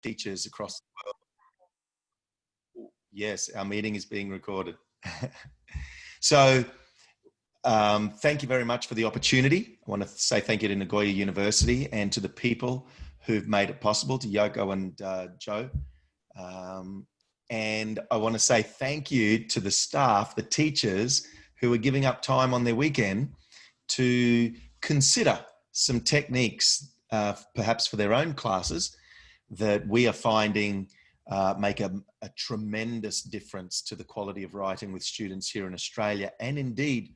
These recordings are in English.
teachers across the world. Yes, our meeting is being recorded. So thank you very much for the opportunity. I want to say thank you to Nagoya University and to the people who've made it possible, to Yoko and Joe. And I want to say thank you to the staff, the teachers who are giving up time on their weekend to consider some techniques, perhaps for their own classes, that we are finding make a tremendous difference to the quality of writing with students here in Australia. And indeed,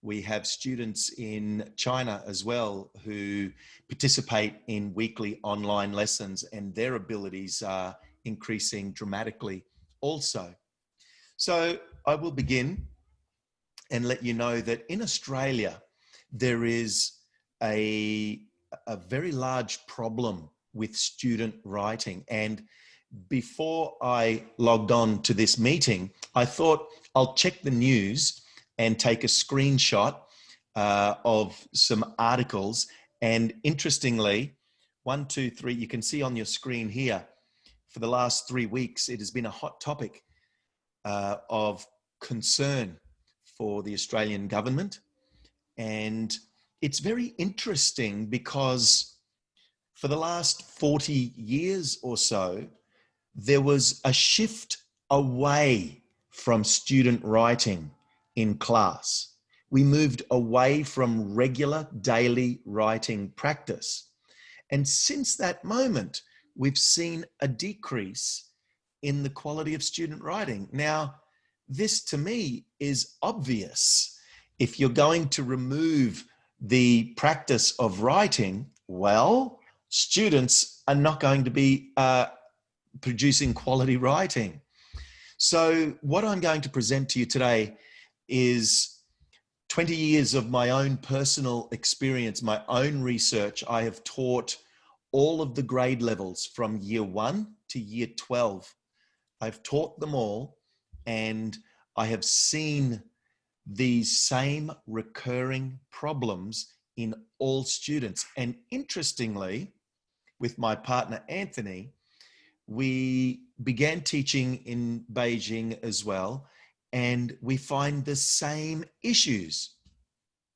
we have students in China as well who participate in weekly online lessons, and their abilities are increasing dramatically also. So I will begin and let you know that in Australia, there is a very large problem with student writing. And before I logged on to this meeting, I thought I'll check the news and take a screenshot of some articles. And interestingly, 1, 2, 3, you can see on your screen here, for the last 3 weeks, it has been a hot topic of concern for the Australian government. And it's very interesting because for the last 40 years or so, there was a shift away from student writing in class. We moved away from regular daily writing practice. And since that moment, we've seen a decrease in the quality of student writing. Now, this to me is obvious. If you're going to remove the practice of writing, well, students are not going to be producing quality writing. So what I'm going to present to you today is 20 years of my own personal experience, my own research. I have taught all of the grade levels from year 1 to year 12. I've taught them all, and I have seen these same recurring problems in all students. And interestingly, with my partner, Anthony, we began teaching in Beijing as well, and we find the same issues.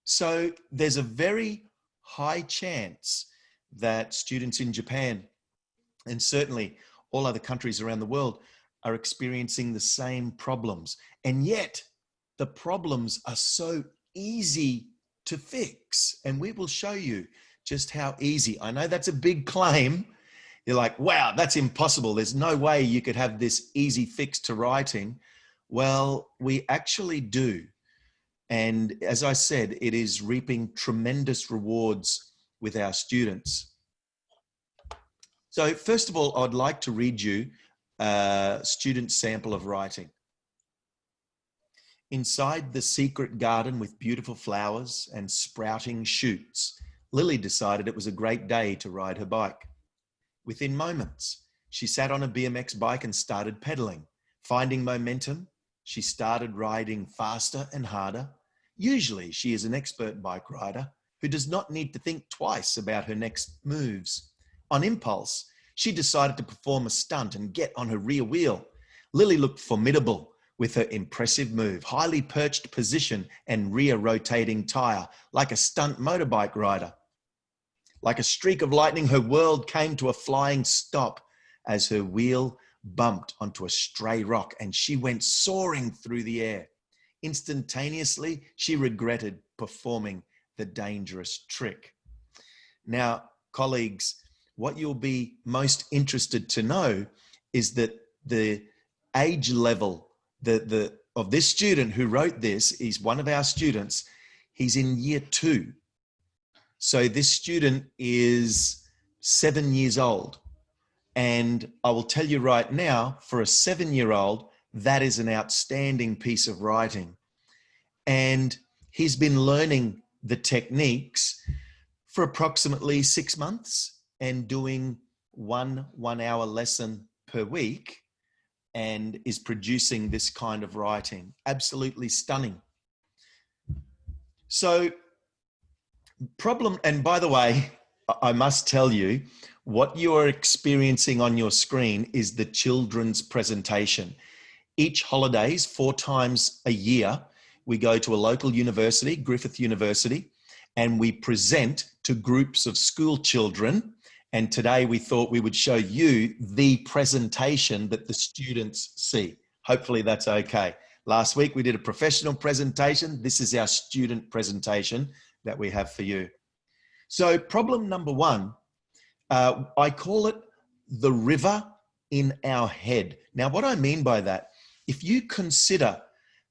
So there's a very high chance that students in Japan, and certainly all other countries around the world, are experiencing the same problems. And yet the problems are so easy to fix. And we will show you just how easy. I know that's a big claim. You're like, wow, that's impossible. There's no way you could have this easy fix to writing. Well, we actually do. And as I said, it is reaping tremendous rewards with our students. So first of all, I'd like to read you a student sample of writing. Inside the secret garden with beautiful flowers and sprouting shoots, Lily decided it was a great day to ride her bike. Within moments, she sat on a BMX bike and started pedaling. Finding momentum, she started riding faster and harder. Usually, she is an expert bike rider who does not need to think twice about her next moves. On impulse, she decided to perform a stunt and get on her rear wheel. Lily looked formidable with her impressive move, highly perched position and rear rotating tire, like a stunt motorbike rider. Like a streak of lightning, her world came to a flying stop as her wheel bumped onto a stray rock and she went soaring through the air. Instantaneously, she regretted performing the dangerous trick. Now, colleagues, what you'll be most interested to know is that the age level of this student who wrote this is one of our students. He's in year 2. So this student is 7 years old. And I will tell you right now, for a 7-year-old, that is an outstanding piece of writing. And he's been learning the techniques for approximately 6 months and doing one 1-hour lesson per week, and is producing this kind of writing. Absolutely stunning. So problem, and by the way, I must tell you, what you are experiencing on your screen is the children's presentation. Each holidays, 4 times a year, we go to a local university, Griffith University, and we present to groups of school children. And today we thought we would show you the presentation that the students see. Hopefully that's okay. Last week we did a professional presentation. This is our student presentation that we have for you. So problem number one, I call it the river in our head. Now, what I mean by that, if you consider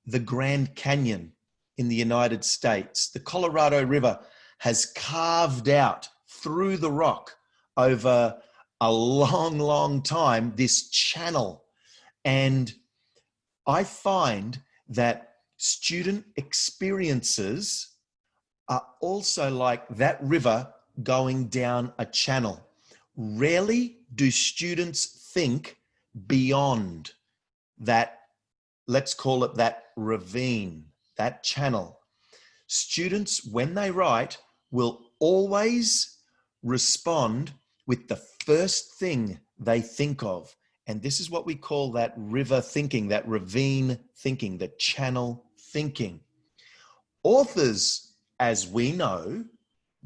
the Grand Canyon in the United States, the Colorado River has carved out through the rock over a long, long time, this channel. And I find that student experiences are also like that river going down a channel. Rarely do students think beyond that, let's call it that ravine, that channel. Students, when they write, will always respond with the first thing they think of. And this is what we call that river thinking, that ravine thinking, the channel thinking. Authors, as we know,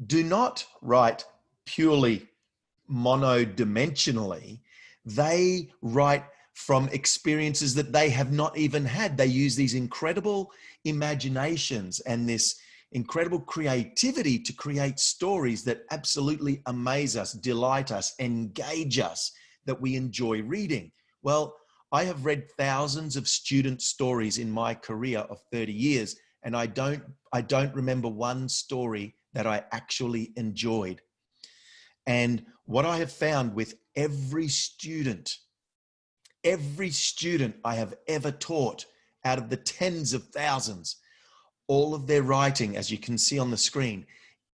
do not write purely monodimensionally. They write from experiences that they have not even had. They use these incredible imaginations and this incredible creativity to create stories that absolutely amaze us, delight us, engage us, that we enjoy reading. Well, I have read thousands of student stories in my career of 30 years, and I don't remember one story that I actually enjoyed. And what I have found with every student I have ever taught, out of the tens of thousands, all of their writing, as you can see on the screen,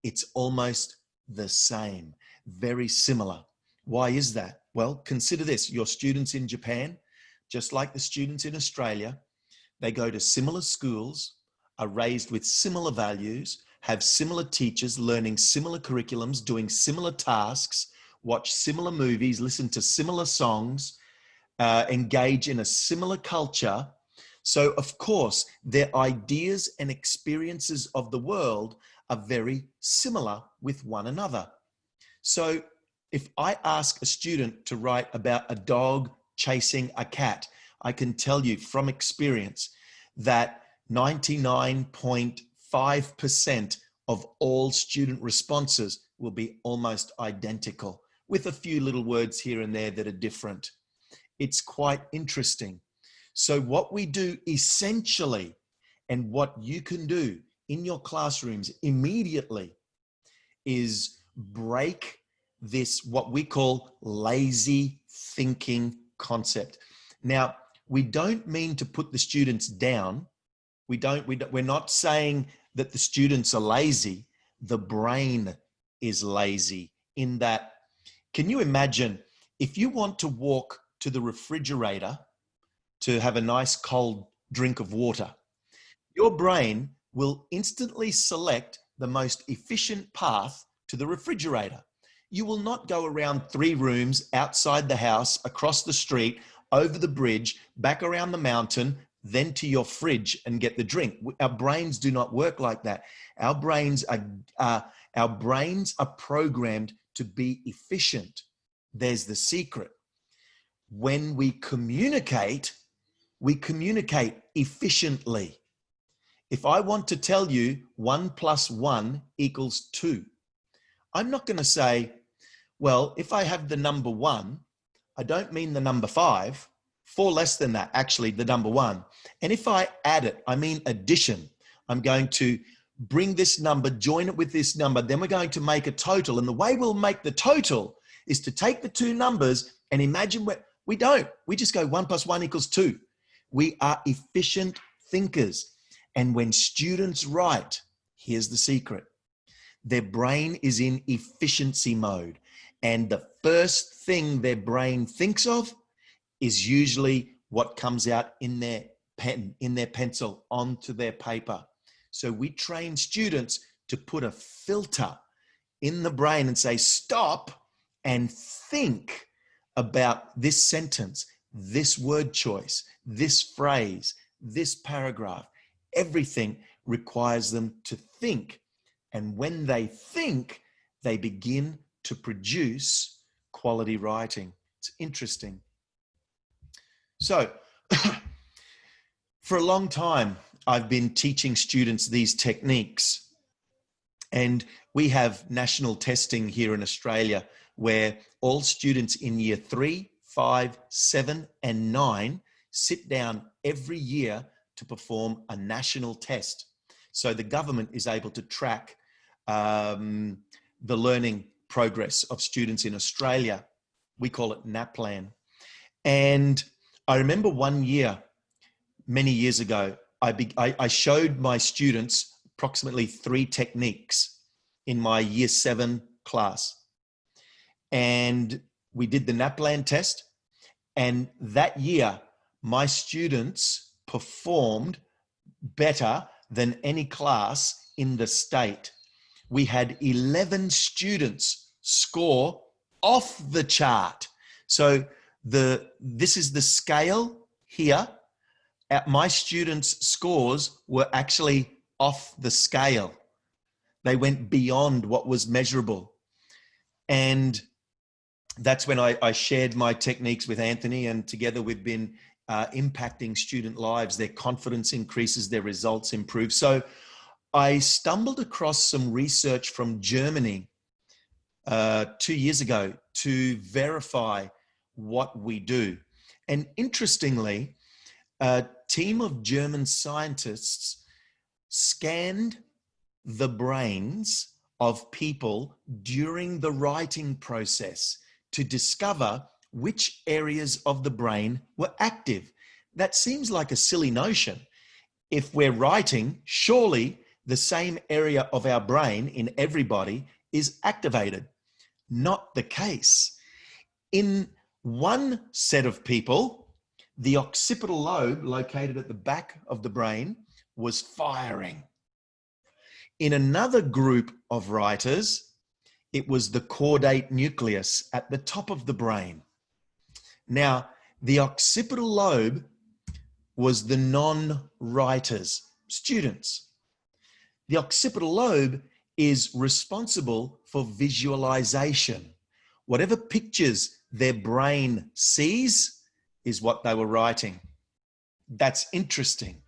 it's almost the same, very similar. Why is that? Well, consider this. Your students in Japan, just like the students in Australia, they go to similar schools, are raised with similar values, have similar teachers, learning similar curriculums, doing similar tasks, watch similar movies, listen to similar songs, engage in a similar culture. So, of course, their ideas and experiences of the world are very similar with one another. So, if I ask a student to write about a dog chasing a cat, I can tell you from experience that 99.5% of all student responses will be almost identical, with a few little words here and there that are different. It's quite interesting. So what we do essentially, and what you can do in your classrooms immediately, is break this, what we call lazy thinking concept. Now, we don't mean to put the students down. We're not saying that the students are lazy. The brain is lazy in that, can you imagine if you want to walk to the refrigerator to have a nice cold drink of water, your brain will instantly select the most efficient path to the refrigerator. You will not go around 3 rooms, outside the house, across the street, over the bridge, back around the mountain, then to your fridge and get the drink. Our brains do not work like that. Our brains are programmed to be efficient. There's the secret. When we communicate efficiently. If I want to tell you 1 + 1 = 2, I'm not going to say, well, if I have the number 1, I don't mean the number 5, 4 less than that, actually the number 1. And if I add it, I mean addition. I'm going to bring this number, join it with this number, then we're going to make a total. And the way we'll make the total is to take the 2 numbers and imagine we don't. We just go 1 + 1 = 2. We are efficient thinkers. And when students write, here's the secret. Their brain is in efficiency mode. And the first thing their brain thinks of is usually what comes out in their pen, in their pencil, onto their paper. So we train students to put a filter in the brain and say, stop and think about this sentence, this word choice, this phrase, this paragraph. Everything requires them to think. And when they think, they begin to produce quality writing. It's interesting. So, for a long time, I've been teaching students these techniques. And we have national testing here in Australia where all students in year 3, 5, 7, and 9 sit down every year to perform a national test. So the government is able to track the learning progress of students in Australia. We call it NAPLAN. And I remember one year, many years ago, I showed my students approximately 3 techniques in my year 7 class. And we did the NAPLAN test. And that year, my students performed better than any class in the state. We had 11 students score off the chart. So this is the scale here. My students' scores were actually off the scale. They went beyond what was measurable. And that's when I shared my techniques with Anthony, and together we've been impacting student lives. Their confidence increases, their results improve. So I stumbled across some research from Germany 2 years ago to verify what we do. And interestingly, a team of German scientists scanned the brains of people during the writing process to discover which areas of the brain were active. That seems like a silly notion. If we're writing, surely the same area of our brain in everybody is activated. Not the case. In one set of people, the occipital lobe, located at the back of the brain, was firing. In another group of writers, it was the caudate nucleus at the top of the brain. Now, the occipital lobe was the non-writers, students. The occipital lobe is responsible for visualization. Whatever pictures their brain sees is what they were writing. That's interesting.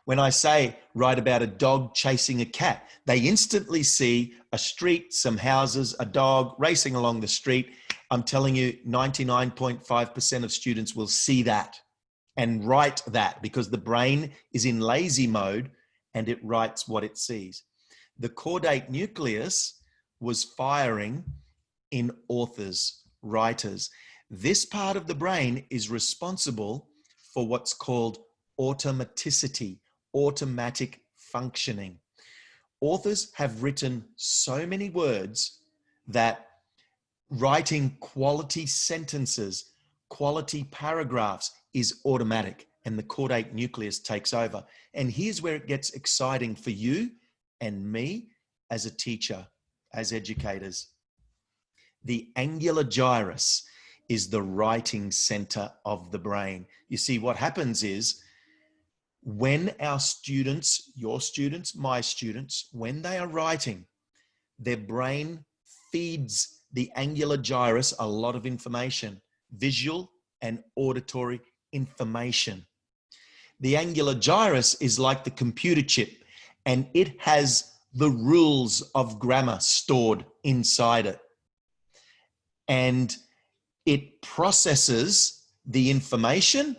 When I say write about a dog chasing a cat, they instantly see a street, some houses, a dog racing along the street. I'm telling you, 99.5% of students will see that and write that because the brain is in lazy mode and it writes what it sees. The caudate nucleus was firing in authors, writers. This part of the brain is responsible for what's called automaticity, automatic functioning. Authors have written so many words that writing quality sentences, quality paragraphs is automatic, and the caudate nucleus takes over. And here's where it gets exciting for you and me as a teacher, as educators. The angular gyrus is the writing center of the brain. You see, what happens is when our students, your students, my students, when they are writing, their brain feeds the angular gyrus a lot of information, visual and auditory information. The angular gyrus is like the computer chip, and it has the rules of grammar stored inside it. And it processes the information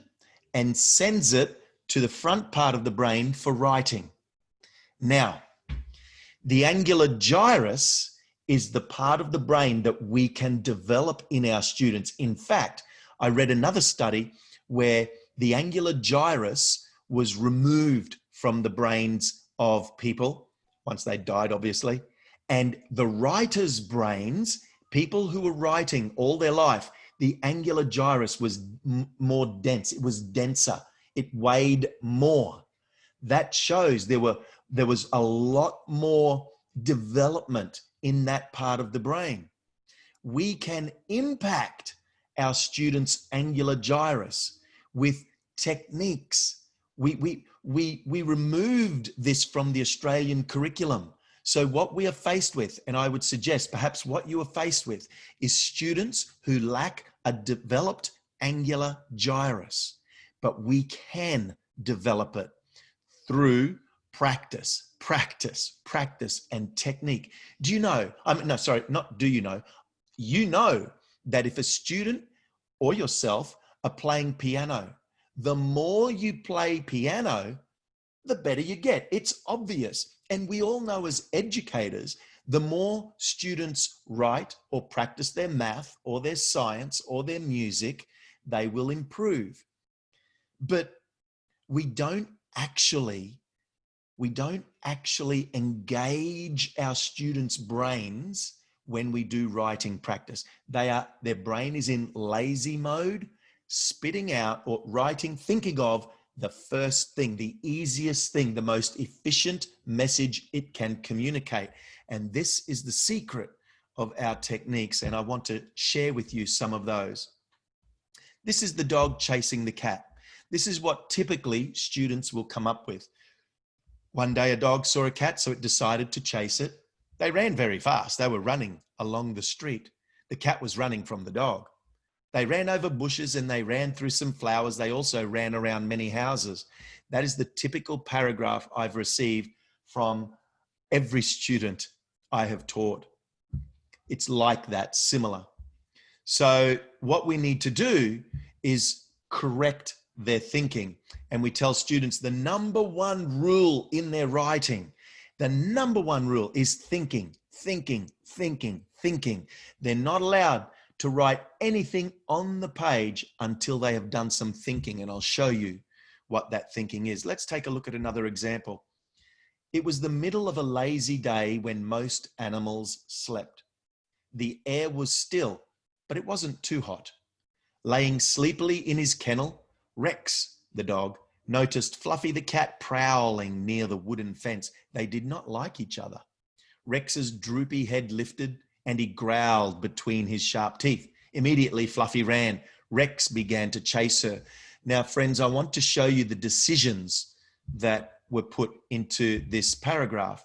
and sends it to the front part of the brain for writing. Now, the angular gyrus is the part of the brain that we can develop in our students. In fact, I read another study where the angular gyrus was removed from the brains of people once they died, obviously, and the writers' brains, people who were writing all their life, the angular gyrus was more dense. It was denser. It weighed more. That shows there was a lot more development in that part of the brain. We can impact our students' angular gyrus with techniques. We removed this from the Australian curriculum. So what we are faced with, and I would suggest perhaps what you are faced with, is students who lack a developed angular gyrus. But we can develop it through practice, practice, practice, and technique. Do you know, no, sorry, not do you know, you know that if a student or yourself are playing piano, the more you play piano, the better you get. It's obvious. And we all know as educators, the more students write or practice their math or their science or their music, they will improve. But we don't actually engage our students' brains when we do writing practice. Their brain is in lazy mode, spitting out or writing, thinking of the first thing, the easiest thing, the most efficient message it can communicate. And this is the secret of our techniques. And I want to share with you some of those. This is the dog chasing the cat. This is what typically students will come up with. One day a dog saw a cat, so it decided to chase it. They ran very fast. They were running along the street. The cat was running from the dog. They ran over bushes and they ran through some flowers. They also ran around many houses. That is the typical paragraph I've received from every student I have taught. It's like that, similar. So what we need to do is correct their thinking. And we tell students the number one rule in their writing, the number one rule is thinking, thinking, thinking, thinking. They're not allowed to write anything on the page until they have done some thinking. And I'll show you what that thinking is. Let's take a look at another example. It was the middle of a lazy day when most animals slept. The air was still, but it wasn't too hot. Laying sleepily in his kennel, Rex, the dog, noticed Fluffy the cat prowling near the wooden fence. They did not like each other. Rex's droopy head lifted and he growled between his sharp teeth. Immediately, Fluffy ran. Rex began to chase her. Now, friends, I want to show you the decisions that were put into this paragraph.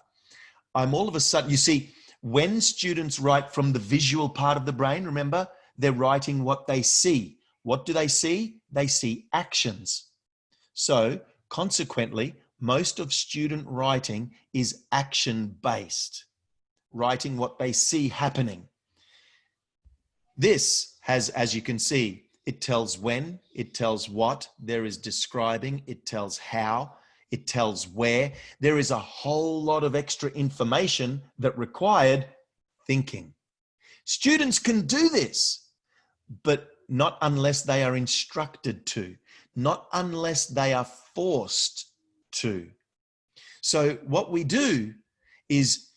I'm all of a sudden, you see, when students write from the visual part of the brain, remember, they're writing what they see. What do they see? They see actions. So consequently, most of student writing is action-based, writing what they see happening. This has, as you can see, it tells when, it tells what, there is describing, it tells how, it tells where. There is a whole lot of extra information that required thinking. Students can do this, but not unless they are instructed to, not unless they are forced to. So what we do is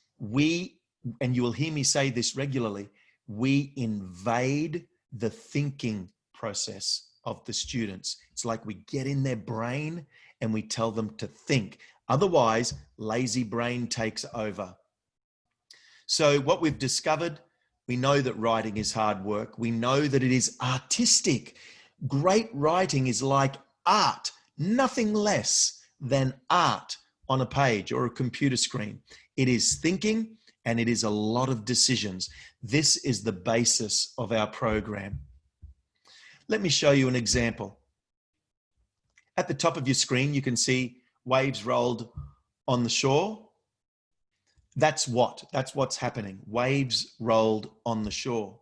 and you will hear me say this regularly, we invade the thinking process of the students. It's like we get in their brain and we tell them to think. Otherwise, lazy brain takes over. So what we've discovered, we know that writing is hard work. We know that it is artistic. Great writing is like art, nothing less than art on a page or a computer screen. It is thinking and it is a lot of decisions. This is the basis of our program. Let me show you an example. At the top of your screen, you can see waves rolled on the shore. That's what's happening. Waves rolled on the shore.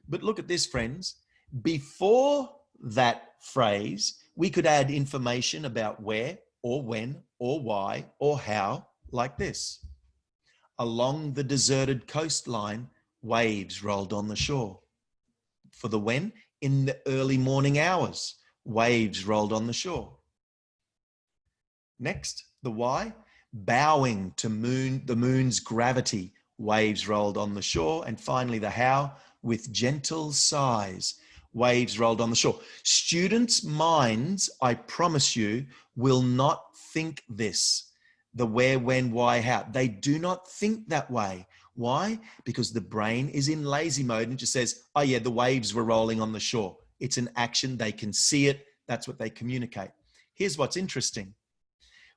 But look at this, friends. Before that phrase, we could add information about where or when or why or how, like this. Along the deserted coastline, waves rolled on the shore. For the when, in the early morning hours, waves rolled on the shore. Next, the why, bowing to the moon's gravity, waves rolled on the shore. And finally, the how, with gentle sighs, waves rolled on the shore. Students' minds, I promise you, will not think this. the where, when, why, how. They do not think that way. Why? Because the brain is in lazy mode and just says, oh yeah, the waves were rolling on the shore. It's an action. They can see it. That's what they communicate. Here's what's interesting.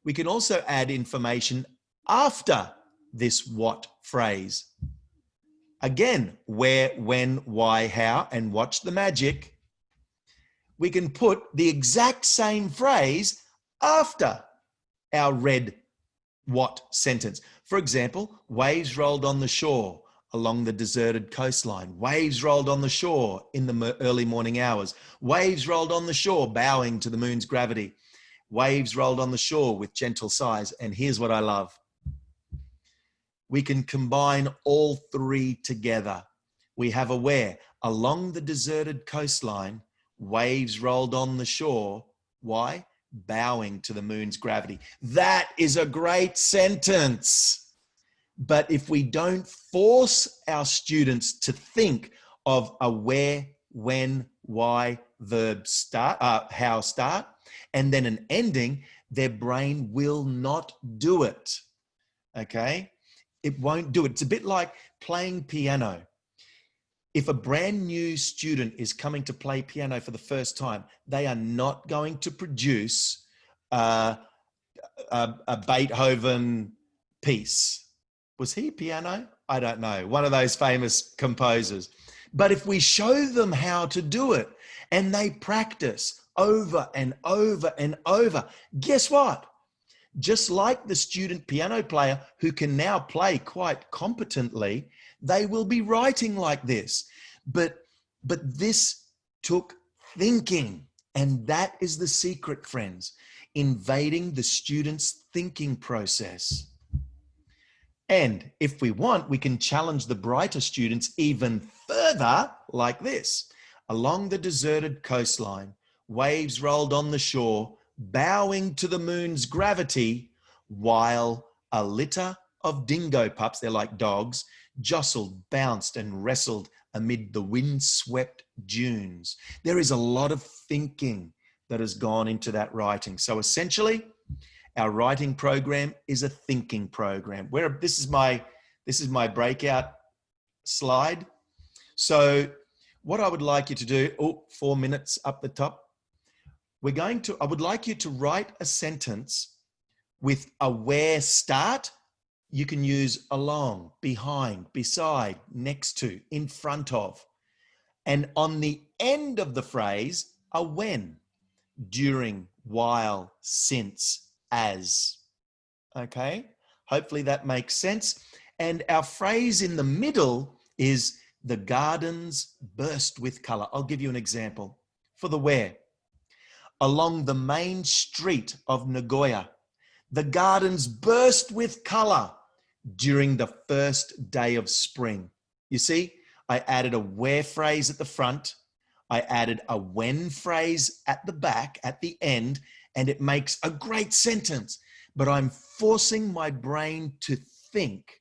We can also add information after this what phrase. Again, where, when, why, how, and watch the magic. We can put the exact same phrase after our red what sentence. For example, waves rolled on the shore along the deserted coastline. Waves rolled on the shore in the early morning hours. Waves rolled on the shore bowing to the moon's gravity. Waves rolled on the shore with gentle sighs. And here's what I love. We can combine all three together. We have a where. Along the deserted coastline, waves rolled on the shore. Why? Bowing to the moon's gravity. That is a great sentence. But if we don't force our students to think of a where, when, why, verb start, how start, and then an ending, their brain will not do it. Okay? It won't do it. It's a bit like playing piano. If a brand new student is coming to play piano for the first time, they are not going to produce a Beethoven piece. Was he piano? I don't know. One of those famous composers. But if we show them how to do it and they practice over and over and over, guess what? Just like the student piano player who can now play quite competently, they will be writing like this. But this took thinking. And that is the secret, friends, invading the student's thinking process. And if we want, we can challenge the brighter students even further like this. Along the deserted coastline, waves rolled on the shore, bowing to the moon's gravity, while a litter of dingo pups, they're like dogs, jostled, bounced, and wrestled amid the wind-swept dunes. There is a lot of thinking that has gone into that writing. So essentially, our writing program is a thinking program. This is my breakout slide. So what I would like you to do, 4 minutes up the top. I would like you to write a sentence with a where start. You can use along, behind, beside, next to, in front of. And on the end of the phrase, a when, during, while, since, as. Okay, hopefully that makes sense. And our phrase in the middle is the gardens burst with color. I'll give you an example for the where. Along the main street of Nagoya, the gardens burst with color during the first day of spring. You see, I added a where phrase at the front. I added a when phrase at the back, at the end, and it makes a great sentence. But I'm forcing my brain to think.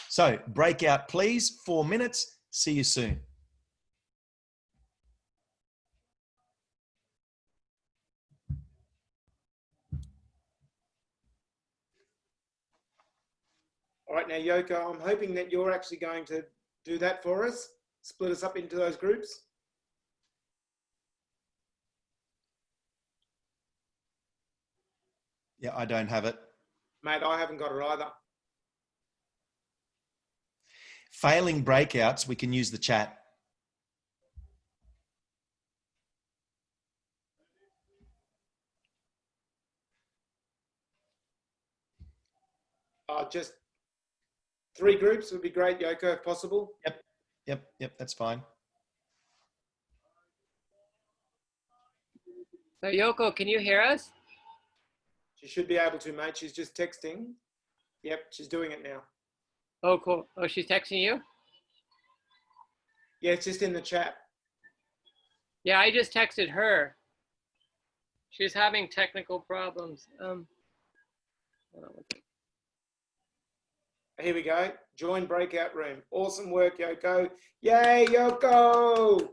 So breakout, please, 4 minutes. See you soon. All right, now, Yoko, I'm hoping that you're actually going to do that for us, split us up into those groups. Yeah, I don't have it. Mate, I haven't got it either. Failing breakouts, we can use the chat. Just 3 groups would be great, Yoko, if possible. Yep, that's fine. So Yoko, can you hear us? She should be able to, mate. She's just texting. Yep, she's doing it now. Oh, cool. Oh, she's texting you? Yeah, it's just in the chat. Yeah, I just texted her. She's having technical problems. Here we go. Join breakout room. Awesome work, Yoko. Yay, Yoko!